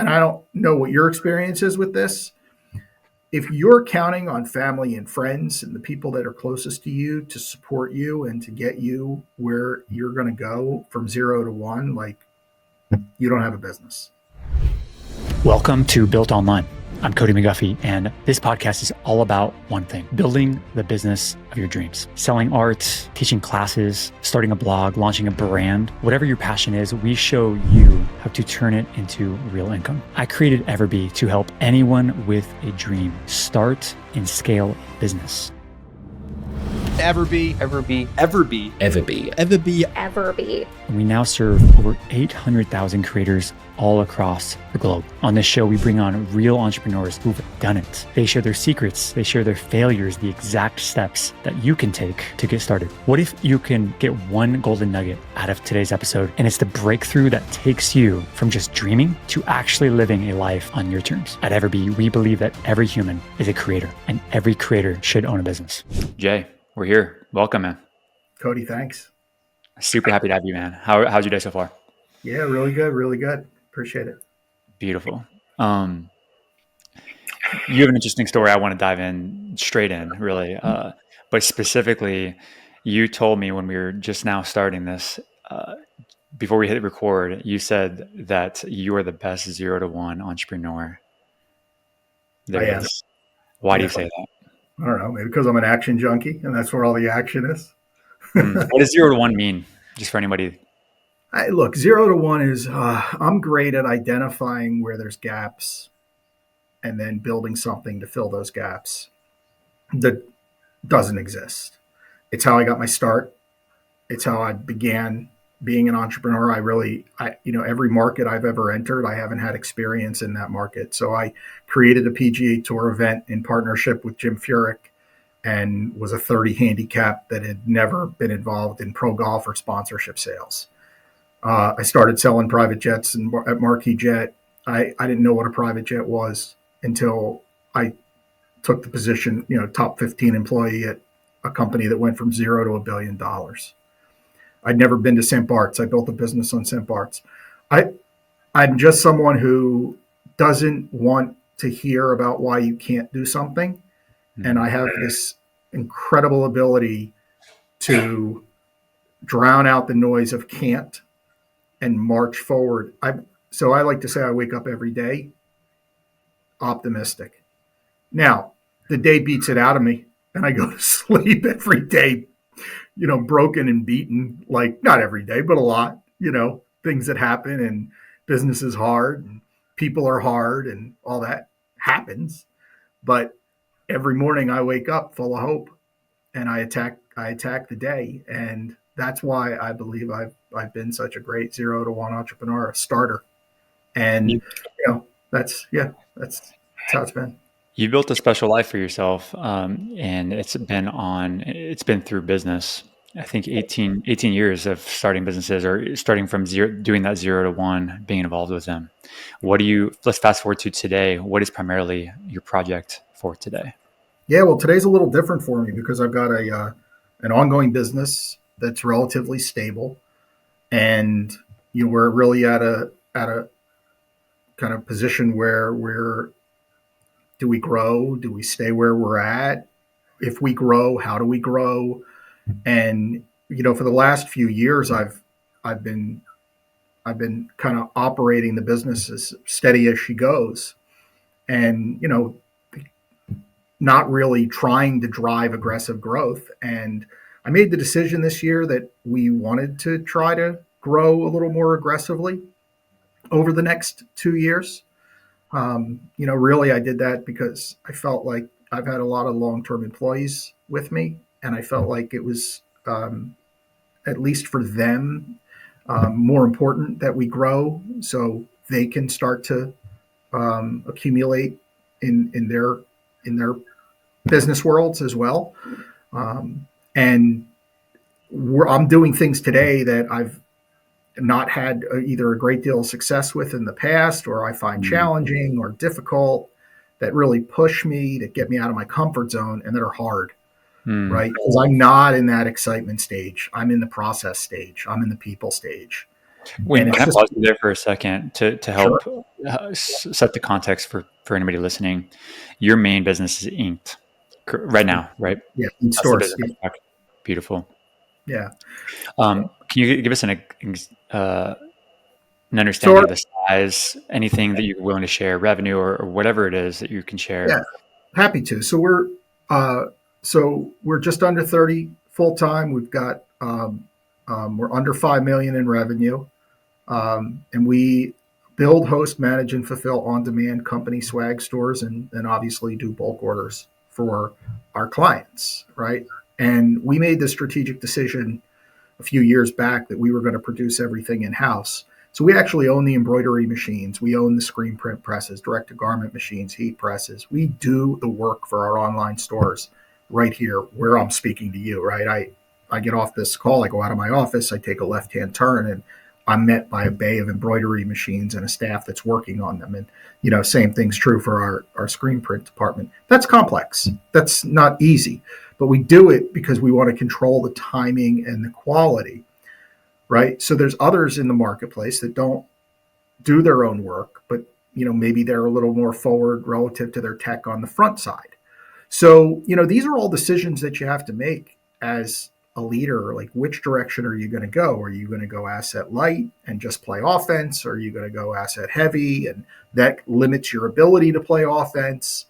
and I don't know what your experience is with this. If you're counting on family and friends and the people that are closest to you to support you and to get you where you're going to go from 0 to 1, like, you don't have a business. Welcome to Built Online. I'm Cody McGuffie, and this podcast is all about one thing: building the business of your dreams. Selling art, teaching classes, starting a blog, launching a brand, whatever your passion is, we show you how to turn it into real income. I created EverBee to help anyone with a dream start and scale a business. EverBee. EverBee. EverBee. EverBee. EverBee. EverBee. And we now serve over 800,000 creators all across the globe. On this show, we bring on real entrepreneurs who've done it. They share their secrets, they share their failures, the exact steps that you can take to get started. What if you can get one golden nugget out of today's episode, and it's the breakthrough that takes you from just dreaming to actually living a life on your terms? At EverBee, we believe that every human is a creator, and every creator should own a business. Jay, we're here. Welcome, man. Cody, thanks. Super happy to have you, man. How's your day so far? Yeah, really good, really good. Appreciate it. Beautiful. You have an interesting story. I want to dive in straight in, really. But specifically, you told me when we were just now starting this, before we hit record, you said that you are the best 0 to 1 entrepreneur there is. Why do you say that? I don't know, maybe because I'm an action junkie and that's where all the action is. What does 0 to 1 mean? Just for anybody. Look, 0 to 1 is, I'm great at identifying where there's gaps and then building something to fill those gaps that doesn't exist. It's how I got my start. It's how I began being an entrepreneur. Every market I've ever entered, I haven't had experience in that market. So I created a PGA Tour event in partnership with Jim Furyk and was a 30 handicap that had never been involved in pro golf or sponsorship sales. I started selling private jets at Marquis Jet. I didn't know what a private jet was until I took the position, top 15 employee at a company that went from 0 to $1 billion. I'd never been to St. Bart's. I built a business on St. Bart's. I'm just someone who doesn't want to hear about why you can't do something. And I have this incredible ability to drown out the noise of can't and march forward. So I like to say I wake up every day optimistic. Now, the day beats it out of me and I go to sleep every day, broken and beaten, like not every day, but a lot, things that happen, and business is hard and people are hard and all that happens. But every morning I wake up full of hope and I attack the day. And that's why I believe I've been such a great 0 to 1 entrepreneur, a starter. And that's how it's been. You built a special life for yourself, and it's been through business. I think 18 years of starting businesses, or starting from zero, doing that 0 to 1, being involved with them. Let's fast forward to today. What is primarily your project for today? Yeah, well, today's a little different for me because I've got an ongoing business that's relatively stable, and we're really at a kind of position where do we grow? Do we stay where we're at? If we grow, how do we grow? And for the last few years, I've been kind of operating the business as steady as she goes, and not really trying to drive aggressive growth. And I made the decision this year that we wanted to try to grow a little more aggressively over the next 2 years. Really I did that because I felt like I've had a lot of long-term employees with me, and I felt like it was, at least for them, more important that we grow so they can start to accumulate in their business worlds as well. And I'm doing things today that I've not had either a great deal of success with in the past, or I find challenging or difficult, that really push me, to get me out of my comfort zone, and that are hard, right? Because I'm not in that excitement stage. I'm in the process stage. I'm in the people stage. Can I pause you there for a second to help set the context for anybody listening. Your main business is inked right now, right? Yeah, in That's the stores. business. Beautiful. Yeah. Can you give us an So understanding of the size, anything that you're willing to share, revenue or whatever it is that you can share? yeah, happy to. Uh, we're just under 30 full time. We've got we're under 5 million in revenue, and we build, host, manage, and fulfill on-demand company swag stores, and obviously do bulk orders for our clients, right? And we made the strategic decision a few years back that we were going to produce everything in house. So we actually own the embroidery machines. We own the screen print presses, direct to garment machines, heat presses. We do the work for our online stores right here where I'm speaking to you, right? I get off this call, I go out of my office, I take a left hand turn, and I'm met by a bay of embroidery machines and a staff that's working on them. And, same thing's true for our screen print department. That's complex. That's not easy, but we do it because we want to control the timing and the quality, right? So there's others in the marketplace that don't do their own work, but maybe they're a little more forward relative to their tech on the front side. So these are all decisions that you have to make as a leader. Like, which direction are you going to go? Are you going to go asset light and just play offense? Or are you going to go asset heavy, and that limits your ability to play offense,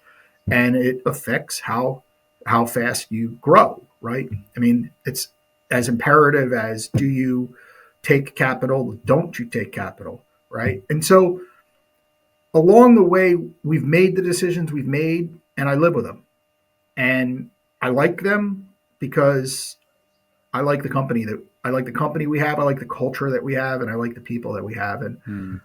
and it affects how fast you grow, right? I mean, it's as imperative as, do you take capital? Don't you take capital, right? And so along the way, we've made the decisions we've made, and I live with them. And I like them because I like the company we have. I like the culture that we have, and I like the people that we have. And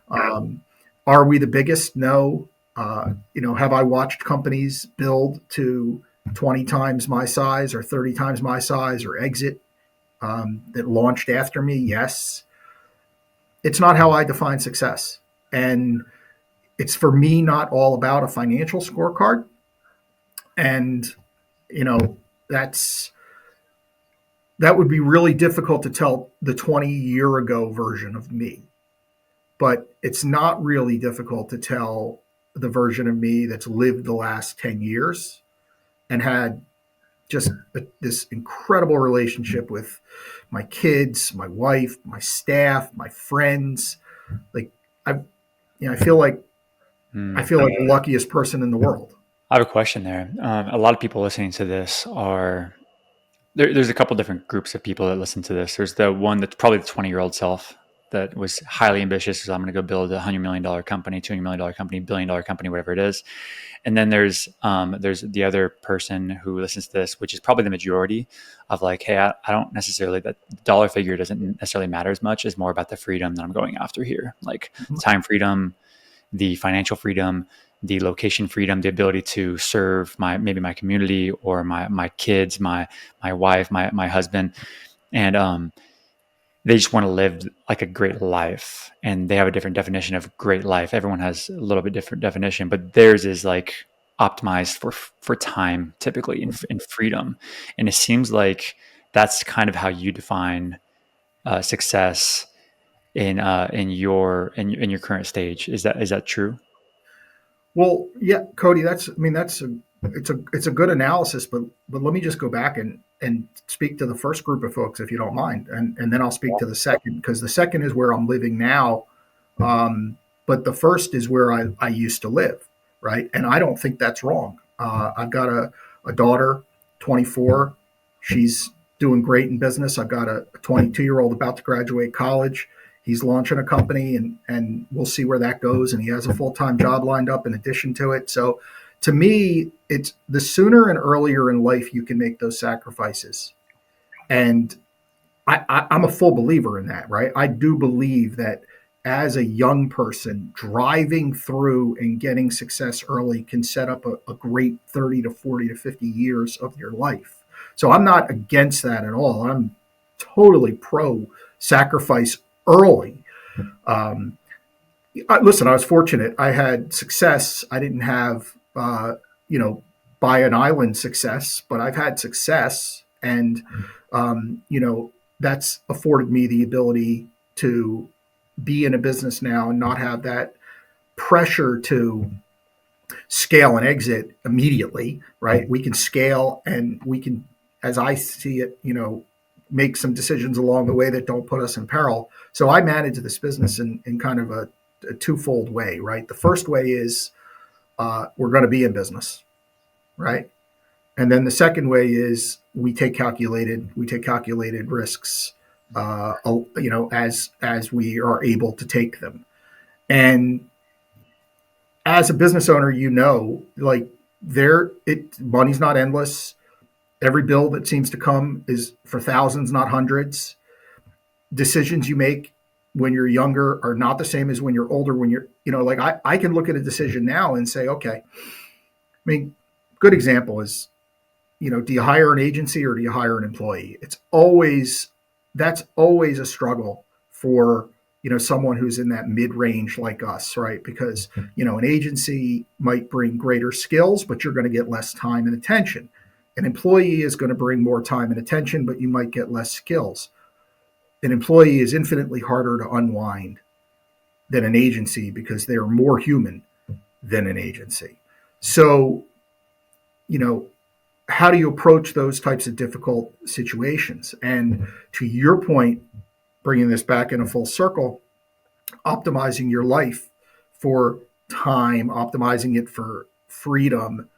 are we the biggest? No. Have I watched companies build to 20 times my size or 30 times my size or exit that launched after me? Yes. It's not how I define success. And it's, for me, not all about a financial scorecard. And, you know, that's, that would be really difficult to tell the 20-year ago version of me. But it's not really difficult to tell the version of me that's lived the last 10 years and had just this incredible relationship with my kids, my wife, my staff, my friends. Like, I feel like the luckiest person in the world. I have a question there. A lot of people listening to this are there's a couple different groups of people that listen to this. There's the one that's probably the 20-year-old self that was highly ambitious. So I'm going to go build a $100 million company, $200 million company, $1 billion company, whatever it is. And then there's the other person who listens to this, which is probably the majority of like, hey, I don't necessarily, that dollar figure doesn't necessarily matter as much. It's more about the freedom that I'm going after here, like time freedom, the financial freedom, the location freedom, the ability to serve maybe my community or my kids, my wife, my husband, and they just want to live like a great life, and they have a different definition of great life. Everyone has a little bit different definition, but theirs is like optimized for time, typically in freedom. And it seems like that's kind of how you define success in your current stage. Is that true? Well, yeah, Cody, it's a good analysis, but let me just go back and speak to the first group of folks, if you don't mind, and then I'll speak to the second, because the second is where I'm living now, but the first is where I used to live, right? And I don't think that's wrong. I've got a daughter, 24. She's doing great in business. I've got a 22-year-old about to graduate college. He's launching a company, and we'll see where that goes. And he has a full-time job lined up in addition to it. So to me, it's the sooner and earlier in life you can make those sacrifices. And I'm a full believer in that, right? I do believe that as a young person, driving through and getting success early can set up a great 30 to 40 to 50 years of your life. So I'm not against that at all. I'm totally pro sacrifice early. Um, Listen, I was fortunate. I had success. I didn't have, buy an island success, but I've had success. And, that's afforded me the ability to be in a business now and not have that pressure to scale and exit immediately, right? We can scale and we can, as I see it, make some decisions along the way that don't put us in peril. So I manage this business in kind of a twofold way, right? The first way is we're going to be in business, right? And then the second way is we take calculated risks, as we are able to take them. And as a business owner, like money's not endless. Every bill that seems to come is for thousands, not hundreds. Decisions you make when you're younger are not the same as when you're older. When you're, like I can look at a decision now and say, okay, I mean, good example is, do you hire an agency or do you hire an employee? That's always a struggle for, someone who's in that mid-range like us, right? Because, an agency might bring greater skills, but you're going to get less time and attention. An employee is going to bring more time and attention, but you might get less skills. An employee is infinitely harder to unwind than an agency because they're more human than an agency. So, how do you approach those types of difficult situations? And to your point, bringing this back in a full circle, optimizing your life for time, optimizing it for freedom.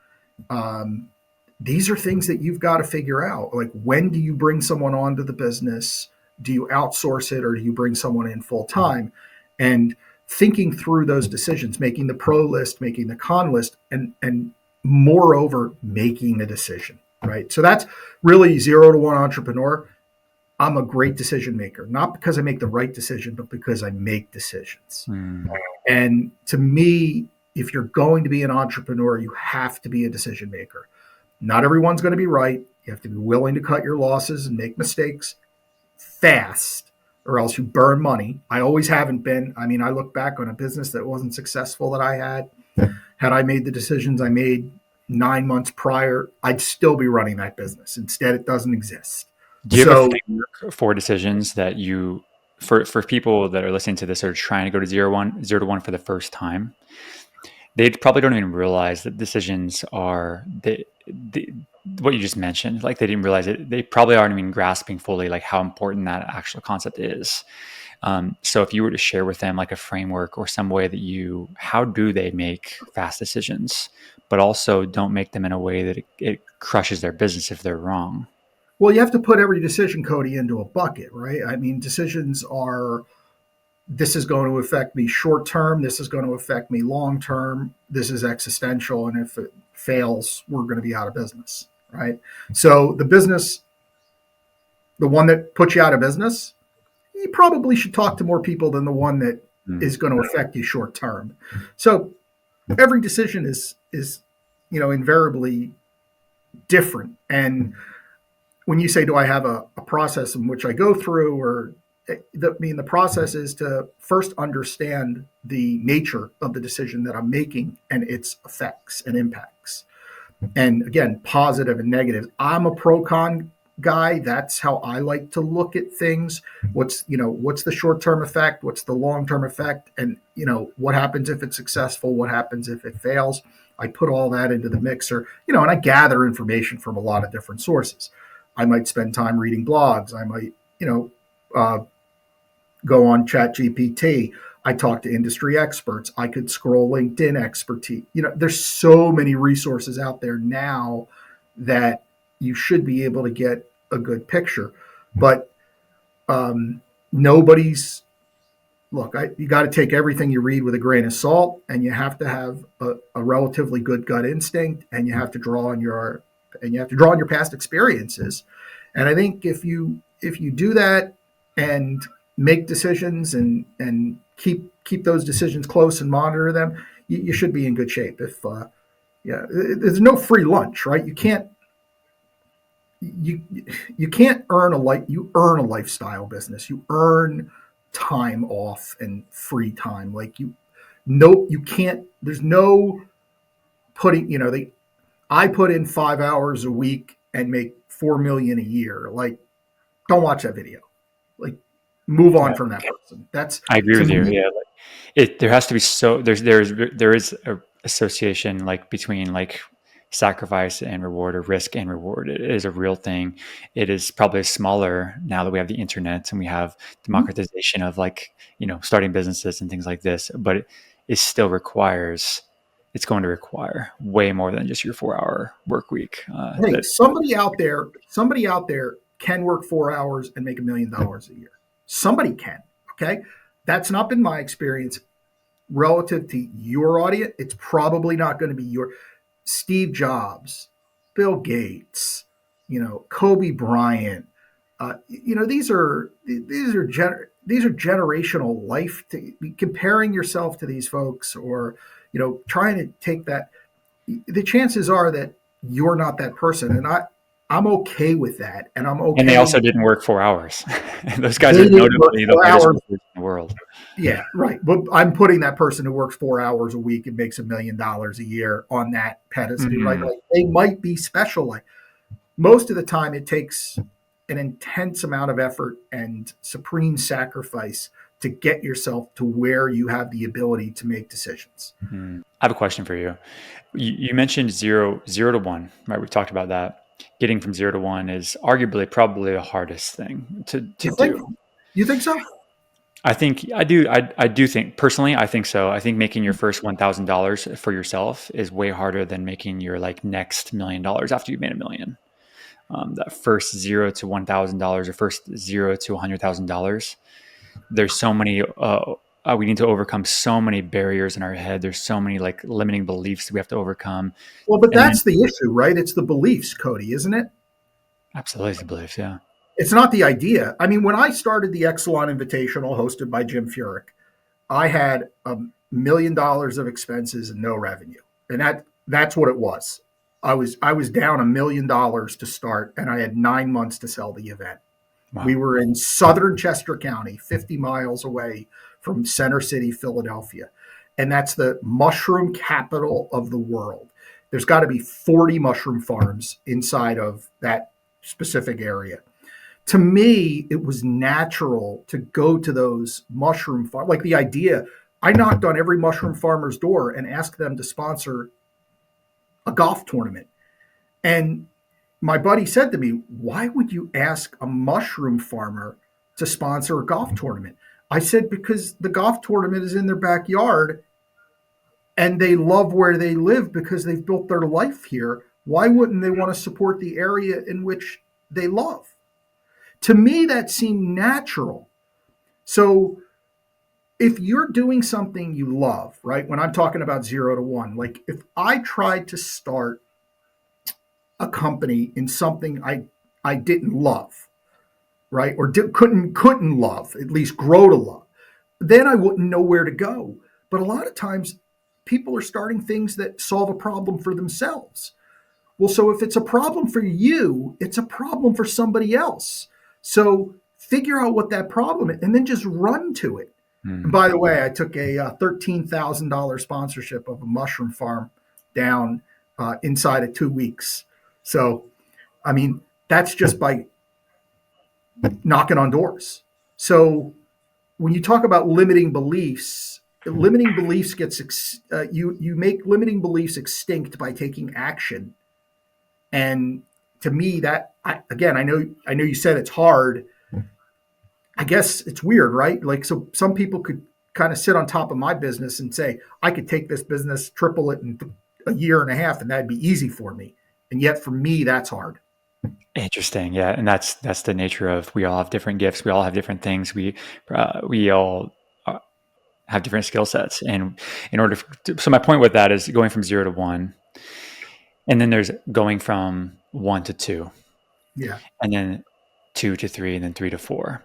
These are things that you've got to figure out. Like, when do you bring someone onto the business? Do you outsource it or do you bring someone in full time? And thinking through those decisions, making the pro list, making the con list, and moreover, making a decision, right? So that's really 0 to 1 entrepreneur. I'm a great decision maker, not because I make the right decision, but because I make decisions. And to me, if you're going to be an entrepreneur, you have to be a decision maker. Not everyone's going to be right. You have to be willing to cut your losses and make mistakes fast, or else you burn money. I always haven't been. I mean, I look back on a business that wasn't successful that I had. Had I made the decisions I made 9 months prior, I'd still be running that business. Instead, it doesn't exist. Do you have a framework for decisions that for people that are listening to this or trying to go to 0 to 1 for the first time? They probably don't even realize that decisions are what you just mentioned. Like, they didn't realize it. They probably aren't even grasping fully like how important that actual concept is. So if you were to share with them like a framework or some way that how do they make fast decisions, but also don't make them in a way that it crushes their business if they're wrong? Well, you have to put every decision, Cody, into a bucket, right? I mean, decisions are, this is going to affect me short term, this is going to affect me long term, this is existential, and if it fails, we're going to be out of business, right? So the one that puts you out of business, you probably should talk to more people than the one that is going to affect you short term. So every decision is invariably different. And when you say, do I have a process in which I go through, the process is to first understand the nature of the decision that I'm making and its effects and impacts. And again, positive and negative. I'm a pro-con guy. That's how I like to look at things. What's the short-term effect? What's the long-term effect? And, what happens if it's successful? What happens if it fails? I put all that into the mixer, and I gather information from a lot of different sources. I might spend time reading blogs. I might, go on ChatGPT. I talk to industry experts. I could scroll LinkedIn expertise. There's so many resources out there now that you should be able to get a good picture. But nobody's look. You got to take everything you read with a grain of salt, and you have to have a relatively good gut instinct, and you have to draw on your past experiences. And I think if you do that and make decisions and keep those decisions close and monitor them, you should be in good shape. There's no free lunch, right? You can't earn you earn a lifestyle business. You earn time off and free time. You can't. There's no putting. I put in 5 hours a week and make $4 million a year. Like, don't watch that video. Like, move on from that person. That's, I agree to with you. me, Yeah. There has to be there is a association like between like sacrifice and reward or risk and reward. It is a real thing. It is probably smaller now that we have the internet and we have democratization of like, starting businesses and things like this, but it still requires, it's going to require way more than just your 4-hour work week. hey, somebody out there can work 4 hours and make $1 million a year. Somebody can. Okay. That's not been my experience relative to your audience. It's probably not going to be your Steve Jobs, Bill Gates, Kobe Bryant. These are generational life. Comparing yourself to these folks, or trying to take that, the chances are that you're not that person, and I'm okay with that, and I'm And they okay. also didn't work 4 hours. Those guys They are didn't work notably the four hardest hours. workers in the world. Yeah, right. But I'm putting that person who works 4 hours a week and makes $1 million a year on that pedestal, right? Mhm. Like they might be special. Like most of the time, it takes an intense amount of effort and supreme sacrifice to get yourself to where you have the ability to make decisions. I have a question for you. You mentioned zero to one, right? We talked about that. Getting from 0 to 1 is arguably probably the hardest thing to You think? do. You think so? I think I do. I do think personally. I think so. I think making your first $1,000 for yourself is way harder than making your like next $1 million after you've made $1 million. That first $0 to $1,000 or first $0 to $100,000. There's so many. We need to overcome so many barriers in our head. There's so many like limiting beliefs that we have to overcome. Well, but And then that's the issue, right? It's the beliefs, Cody, isn't it? absolutely the beliefs. Yeah. It's not the idea. I mean, when I started the Exelon Invitational hosted by Jim Furyk, I had $1 million of expenses and no revenue, and that's what it was. I was down $1 million to start, and I had 9 months to sell the event. Wow. We were in southern Chester County, 50 miles away from Center City, Philadelphia, and that's the mushroom capital of the world. There's got to be 40 mushroom farms inside of that specific area. To me, it was natural to go to those mushroom farms. Like the idea, I knocked on every mushroom farmer's door and asked them to sponsor a golf tournament. And my buddy said to me, "Why would you ask a mushroom farmer to sponsor a golf tournament?" I said, "Because the golf tournament is in their backyard and they love where they live because they've built their life here. Why wouldn't they want to support the area in which they love?" To me, that seemed natural. So if you're doing something you love, right? When I'm talking about 0 to 1, like if I tried to start a company in something I didn't love, right? Or couldn't love, at least grow to love, then I wouldn't know where to go. But a lot of times people are starting things that solve a problem for themselves. Well, so if it's a problem for you, it's a problem for somebody else. So figure out what that problem is and then just run to it. And by the way, I took a $13,000 sponsorship of a mushroom farm down inside of 2 weeks. So, I mean, that's just by knocking on doors. So when you talk about limiting beliefs gets you make limiting beliefs extinct by taking action. And to me, I know you said it's hard. I guess it's weird, right? Like, so some people could kind of sit on top of my business and say, I could take this business, triple it in a year and a half, and that'd be easy for me. And yet for me, that's hard. Interesting. Yeah. And that's the nature of, we all have different gifts. We all have different things. We all have different skill sets. And so my point with that is going from 0 to 1, and then there's going from 1 to 2, Yeah. and then 2 to 3, and then 3 to 4.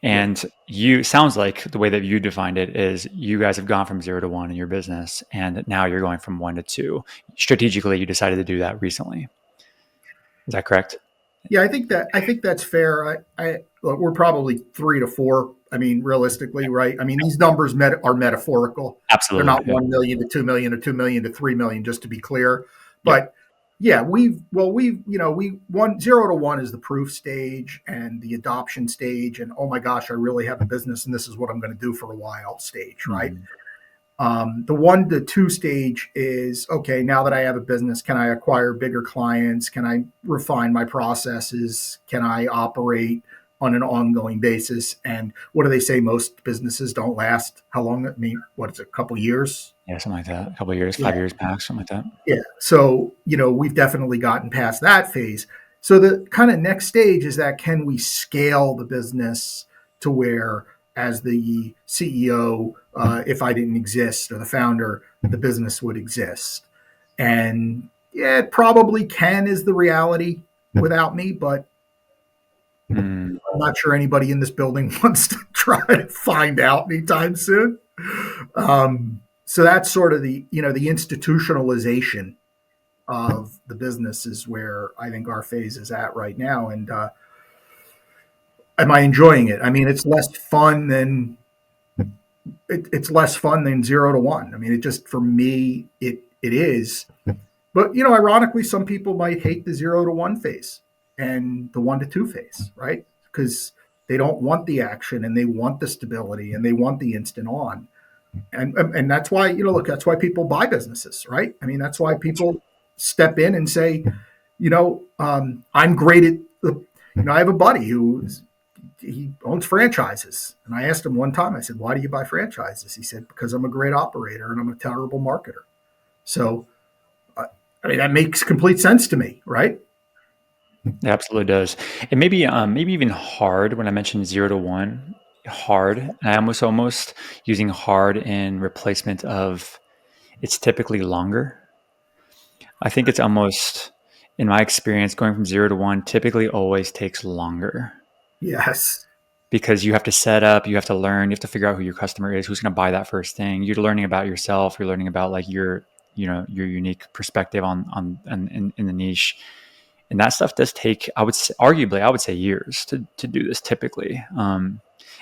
Yeah. And sounds like the way that you defined it is you guys have gone from 0 to 1 in your business, and now you're going from 1 to 2. Strategically, you decided to do that recently. Is that correct? Yeah, I think that's fair. Look, we're probably 3 to 4. I mean, realistically, right? I mean, these numbers are metaphorical. Absolutely. They're not 1 million to 2 million or 2 million to 3 million, just to be clear. But Yeah, we one 0 to 1 is the proof stage and the adoption stage, and oh my gosh, I really have a business, and this is what I'm going to do for a while stage, right? Mhm. The 1 to 2 stage is okay. Now that I have a business, can I acquire bigger clients? Can I refine my processes? Can I operate on an ongoing basis? And what do they say? Most businesses don't last. How long? I mean, what is it? A couple years? Yeah, something like that. A couple of years, Yeah, 5 years max, something like that. yeah. So we've definitely gotten past that phase. So the kind of next stage is that can we scale the business to where, as the CEO, if I didn't exist, or the founder, the business would exist. And yeah, it probably can, is the reality without me, but Mm. I'm not sure anybody in this building wants to try to find out anytime soon. So that's sort of the institutionalization of the business is where I think our phase is at right now. And am I enjoying it? I mean, it's less fun than 0 to 1. I mean, it just, for me, it is. But ironically, some people might hate the 0 to 1 phase and the 1 to 2 phase, right? Because they don't want the action, and they want the stability, and they want the instant on. And that's why, look, that's why people buy businesses, right? I mean, that's why people step in and say, I'm great at I have a buddy he owns franchises. And I asked him one time, I said, why do you buy franchises? He said, because I'm a great operator and I'm a terrible marketer. So, I mean, that makes complete sense to me, right? It absolutely does. It may be maybe even hard when I mentioned 0 to 1. Hard. And I almost using hard in replacement of it's typically longer. I think it's almost, in my experience, going from 0 to 1 typically always takes longer Yes. because you have to set up, you have to learn, you have to figure out who your customer is, who's going to buy that first thing. You're learning about yourself. You're learning about like your unique perspective on in the niche. And that stuff does take, I would say, arguably, I would say years to do this typically.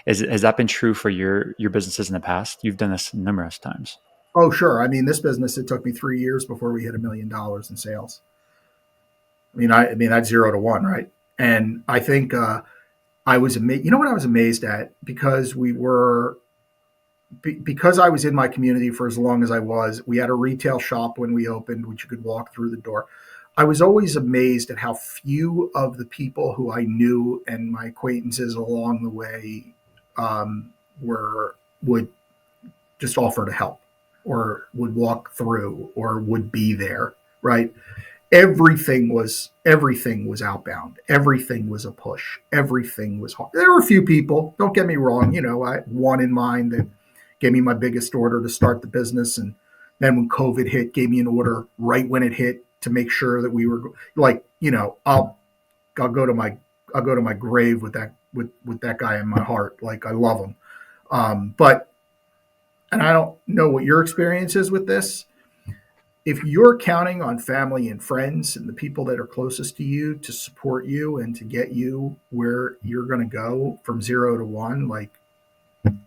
Has that been true for your businesses in the past? You've done this numerous times. Oh, sure. I mean, this business, it took me 3 years before we hit $1 million in sales. I mean, that's 0 to 1, right? And I think I was amazed. You know what I was amazed at? Because I was in my community for as long as I was. We had a retail shop when we opened, which you could walk through the door. I was always amazed at how few of the people who I knew and my acquaintances along the way were would just offer to help, or would walk through, or would be there. Right? Everything was outbound. Everything was a push. Everything was hard. There were a few people, don't get me wrong, I had one in mind that gave me my biggest order to start the business, and then when COVID hit, gave me an order right when it hit to make sure that we were like, I'll go to my I'll go to my grave with that guy in my heart. Like, I love him. But and I don't know what your experience is with this. If you're counting on family and friends and the people that are closest to you to support you and to get you where you're going to go from 0 to 1, like,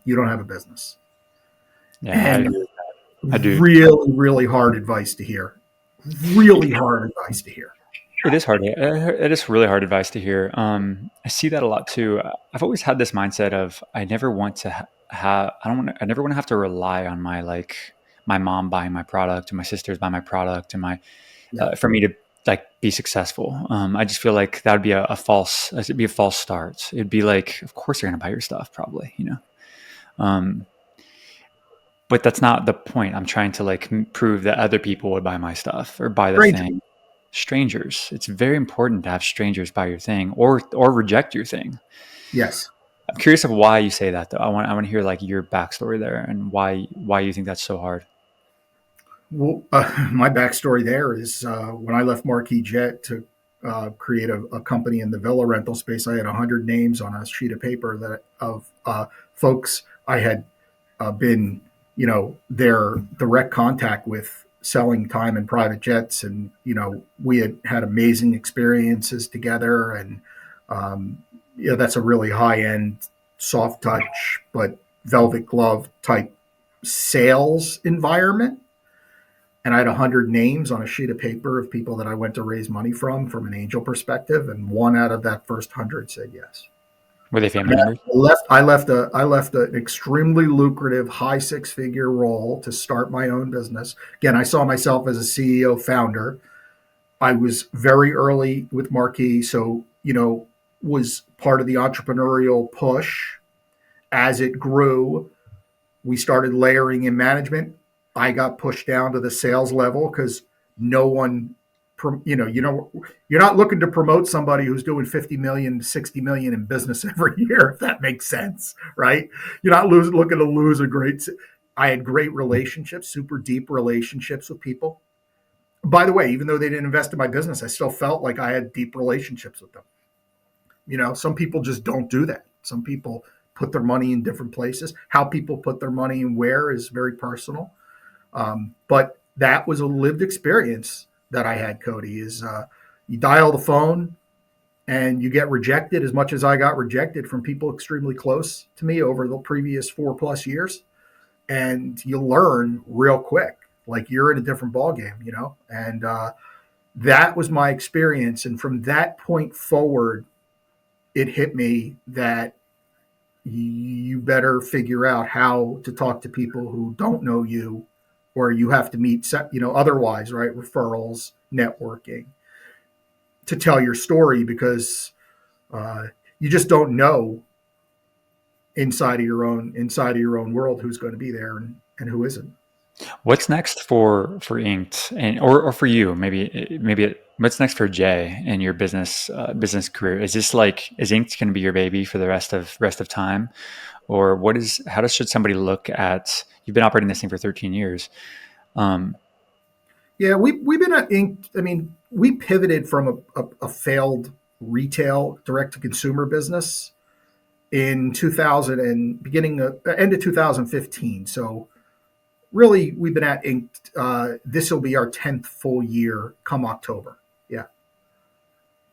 you don't have a business. Yeah, I And agree with that. I do. really, really hard advice to hear. Really hard advice to hear. It is hard. It is really hard advice to hear. I see that a lot too. I've always had this mindset of I never want to have. I don't want. I never want to have to rely on my mom buying my product, and my sisters buying my product, and my Yeah. for me to like be successful. I just feel like that would be a false. It'd be a false start. It'd be like, of course they're going to buy your stuff, probably. Um, but that's not the point. I'm trying to like prove that other people would buy my stuff or buy the Stranger. thing. Strangers. It's very important to have strangers buy your thing or reject your thing. Yes. I'm curious of why you say that though. I want to hear like your backstory there and why you think that's so hard. Well, my backstory there is when I left Marquis Jet to create a company in the villa rental space. I had 100 names on a sheet of paper that of folks I had been, their direct contact with, selling time in private jets, and we had amazing experiences together, and that's a really high end, soft touch, but velvet glove type sales environment. and I had 100 names on a sheet of paper of people that I went to raise money from an angel perspective, and one out of that first 100 said yes. Were they family members? I left an extremely lucrative high six-figure role to start my own business. Again, I saw myself as a CEO founder. I was very early with Marquee, so was part of the entrepreneurial push. As it grew, we started layering in management. I got pushed down to the sales level because no one, you're not looking to promote somebody who's doing 50 million, 60 million in business every year, if that makes sense, right? You're not looking to lose I had great relationships, super deep relationships with people. By the way, even though they didn't invest in my business, I still felt like I had deep relationships with them. Some people just don't do that. Some people put their money in different places. How people put their money and where is very personal. But that was a lived experience that I had, Cody, is you dial the phone and you get rejected as much as I got rejected from people extremely close to me over the previous 4+ years. And you learn real quick, like you're in a different ballgame, and that was my experience. And from that point forward, it hit me that you better figure out how to talk to people who don't know you, or you have to meet, otherwise, right? Referrals, networking, to tell your story, because you just don't know inside of your own world who's going to be there and who isn't. What's next for Inked, and or for you? What's next for Jay in your business career? Is Inked going to be your baby for the rest of time, or should somebody look at? You've been operating this thing for 13 years. Yeah, we've been at Inked. I mean, we pivoted from a failed retail direct to consumer business in 2000 and end of 2015. So really, we've been at Inked. This will be our 10th full year come October. Yeah.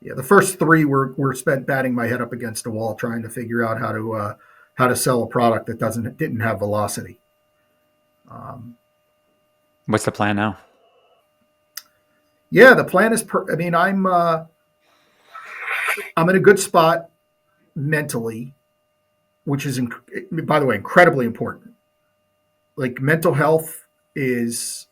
Yeah. The first 3 were spent batting my head up against a wall trying to figure out how to sell a product that didn't have velocity. What's the plan now? Yeah, the plan is. I'm in a good spot mentally, which is, by the way, incredibly important. Like, mental health is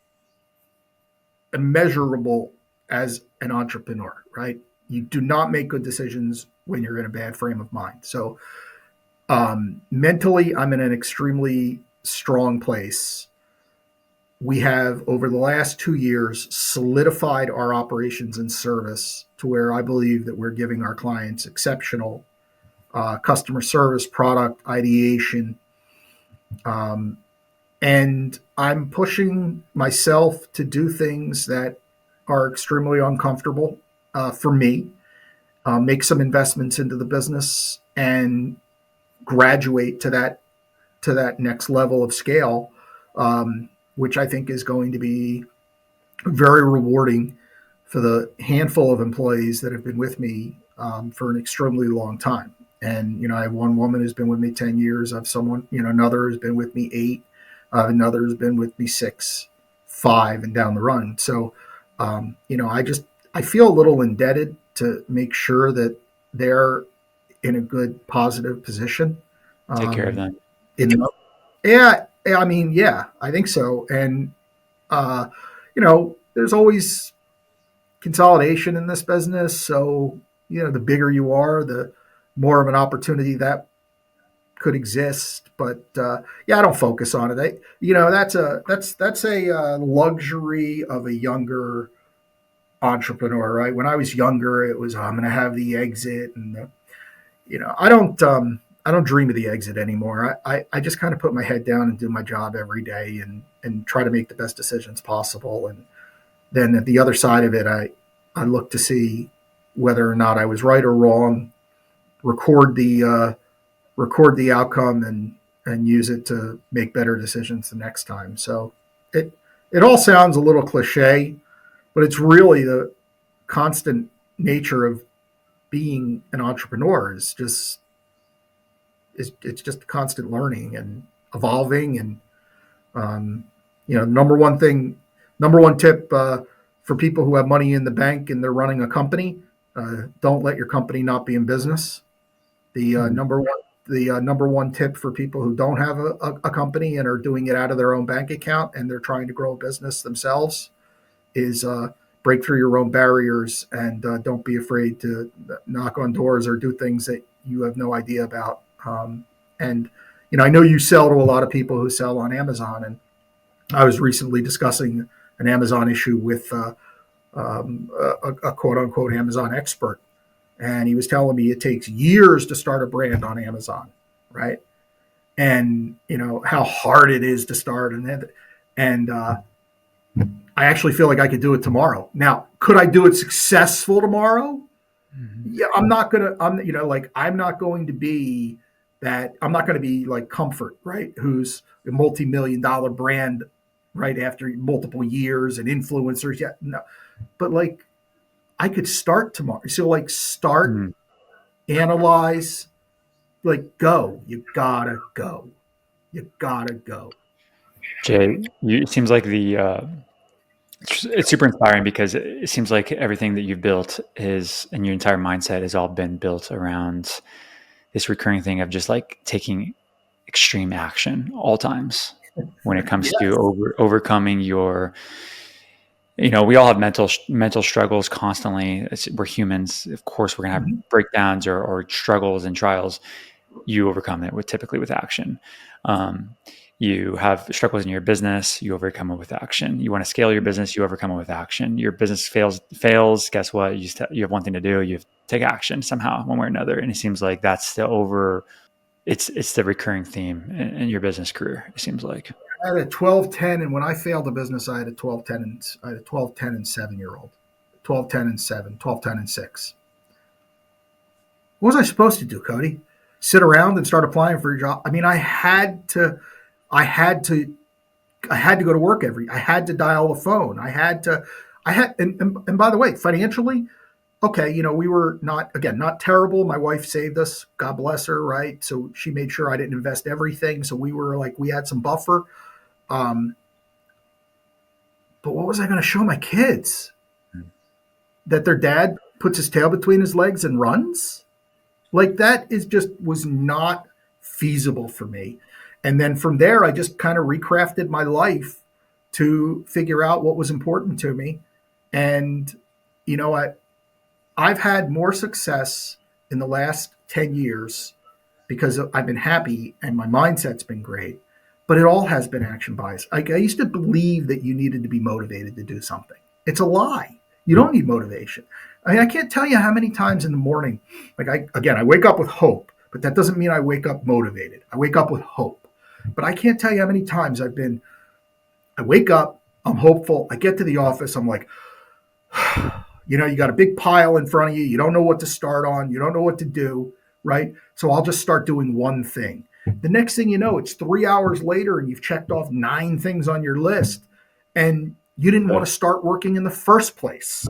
immeasurable as an entrepreneur, right? You do not make good decisions when you're in a bad frame of mind. So mentally, I'm in an extremely strong place. We have, over the last 2 years, solidified our operations and service to where I believe that we're giving our clients exceptional customer service, product ideation. And I'm pushing myself to do things that are extremely uncomfortable for me, make some investments into the business, and graduate to that next level of scale, which I think is going to be very rewarding for the handful of employees that have been with me for an extremely long time. And I have one woman who's been with me 10 years. I have another who's been with me 8. Another has been with me 6, 5, and down the run. So, I feel a little indebted to make sure that they're in a good, positive position. Take care of them. Yeah, I mean, yeah, I think so. And, there's always consolidation in this business. So, the bigger you are, the more of an opportunity that could exist. But I don't focus on it. That's a luxury of a younger entrepreneur, right? When I was younger, it was, I'm going to have the exit, and I don't dream of the exit anymore. I just kind of put my head down and do my job every day, and try to make the best decisions possible. And then at the other side of it, I look to see whether or not I was right or wrong, record the outcome, and use it to make better decisions the next time. So it all sounds a little cliche, but it's really the constant nature of being an entrepreneur. It's just constant learning and evolving. And number one thing Number one tip for people who have money in the bank and they're running a company: don't let your company not be in business. The number one tip for people who don't have a company and are doing it out of their own bank account and they're trying to grow a business themselves is break through your own barriers and don't be afraid to knock on doors or do things that you have no idea about. And I know you sell to a lot of people who sell on Amazon, and I was recently discussing an Amazon issue with a quote unquote Amazon expert, and he was telling me it takes years to start a brand on Amazon, right? And how hard it is to start, and I actually feel like I could do it tomorrow. Now, could I do it successful tomorrow? Yeah, I'm not gonna. I'm not going to be that. I'm not going to be like Comfort, right? Who's a multi-million-dollar brand right after multiple years and influencers. Yeah, no, but like I could start tomorrow. So like start, analyze, like go. You gotta go. You gotta go. Jay, it seems like it's super inspiring because it seems like everything that you've built is, and your entire mindset has all been built around this recurring thing of just like taking extreme action all times when it comes Yes. to overcoming your, we all have mental struggles constantly. We're humans. Of course, we're going to have breakdowns or struggles and trials. You overcome it typically with action. You have struggles in your business, you overcome it with action. You want to scale your business, you overcome it with action. Your business fails. Guess what? You have one thing to do. You have to take action somehow, one way or another. And it seems like that's it's the recurring theme in your business career. It seems like. I had a 12-10, and when I failed the business, I had a 12-10, and I had a 12-10 and 7-year-old, 12-10 and 7, 12-10 and 6. What was I supposed to do, Cody? Sit around and start applying for a job? I mean, I had to go to work I had to dial the phone. And by the way, financially, okay, we were not terrible. My wife saved us, God bless her, right? So she made sure I didn't invest everything. So we had some buffer. Um, but what was I going to show my kids? That their dad puts his tail between his legs and runs? Like that was not feasible for me. And then from there, I just kind of recrafted my life to figure out what was important to me. And, I've had more success in the last 10 years because I've been happy and my mindset's been great, but it all has been action bias. Like I used to believe that you needed to be motivated to do something. It's a lie. You don't need motivation. I mean, I can't tell you how many times in the morning, I wake up with hope, but that doesn't mean I wake up motivated. I wake up with hope. But I can't tell you how many times I wake up, I'm hopeful, I get to the office, I'm like, you got a big pile in front of you, you don't know what to start on, you don't know what to do, right? So I'll just start doing one thing. The next thing you know, it's 3 hours later and you've checked off 9 things on your list and you didn't want to start working in the first place.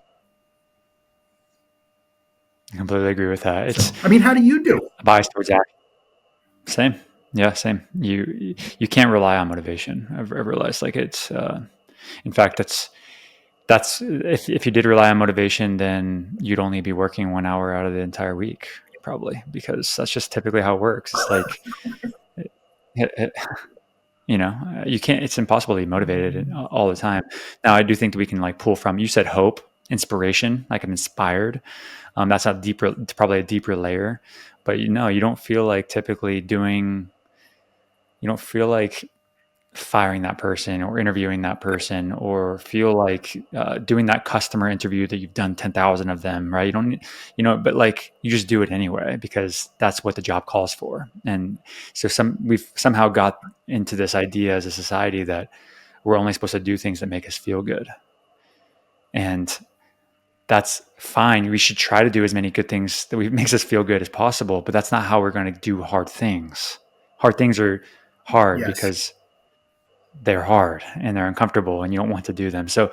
I completely agree with that. How do you do it? Bias towards action. Same. Yeah, same. You can't rely on motivation. I've realized like it's, in fact, that's if you did rely on motivation, then you'd only be working 1 hour out of the entire week, probably, because that's just typically how it works. It's like, you can't. It's impossible to be motivated all the time. Now, I do think that we can like pull from. You said hope, inspiration. Like I'm inspired. That's not deeper. Probably a deeper layer, but you don't feel like typically doing. You don't feel like firing that person or interviewing that person or feel like doing that customer interview that you've done 10,000 of them, right? You don't, but like you just do it anyway because that's what the job calls for. And so we've somehow got into this idea as a society that we're only supposed to do things that make us feel good. And that's fine. We should try to do as many good things that makes us feel good as possible, but that's not how we're going to do hard things. Hard things are hard because they're hard and they're uncomfortable and you don't want to do them. So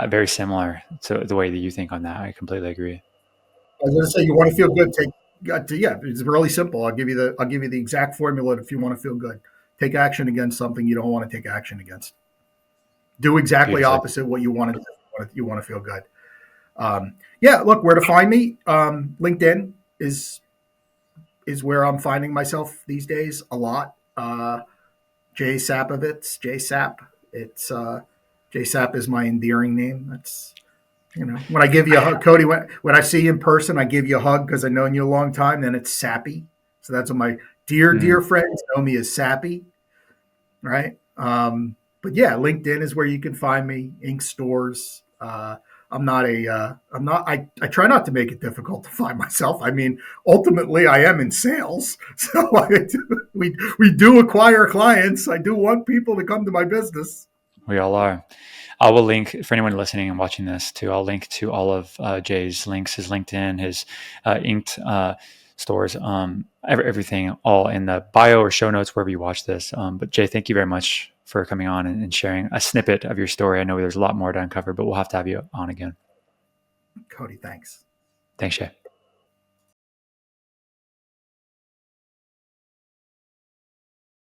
very similar to the way that you think on that. I completely agree. I was going to say, you want to feel good, it's really simple. I'll give you the exact formula if you want to feel good. Take action against something you don't want to take action against. Do exactly Beautifully. opposite what you want to do. You want to feel good. Yeah, look, where to find me. LinkedIn is where I'm finding myself these days a lot. Jay Sapovits, Jay Sap. It's Jay Sap is my endearing name. That's when I give you a hug, Cody. When I see you in person, I give you a hug because I've known you a long time. Then it's Sappy. So that's what my dear friends know me as Sappy, right? But yeah, LinkedIn is where you can find me. Ink stores. I try not to make it difficult to find myself. I mean, ultimately I am in sales. So we do acquire clients. I do want people to come to my business. We all are. I will link for anyone listening and watching this too. I'll link to all of Jay's links, his LinkedIn, his inked stores, everything all in the bio or show notes, wherever you watch this. But Jay, thank you very much for coming on and sharing a snippet of your story. I know there's a lot more to uncover, but we'll have to have you on again. Cody, thanks. Thanks, Jay.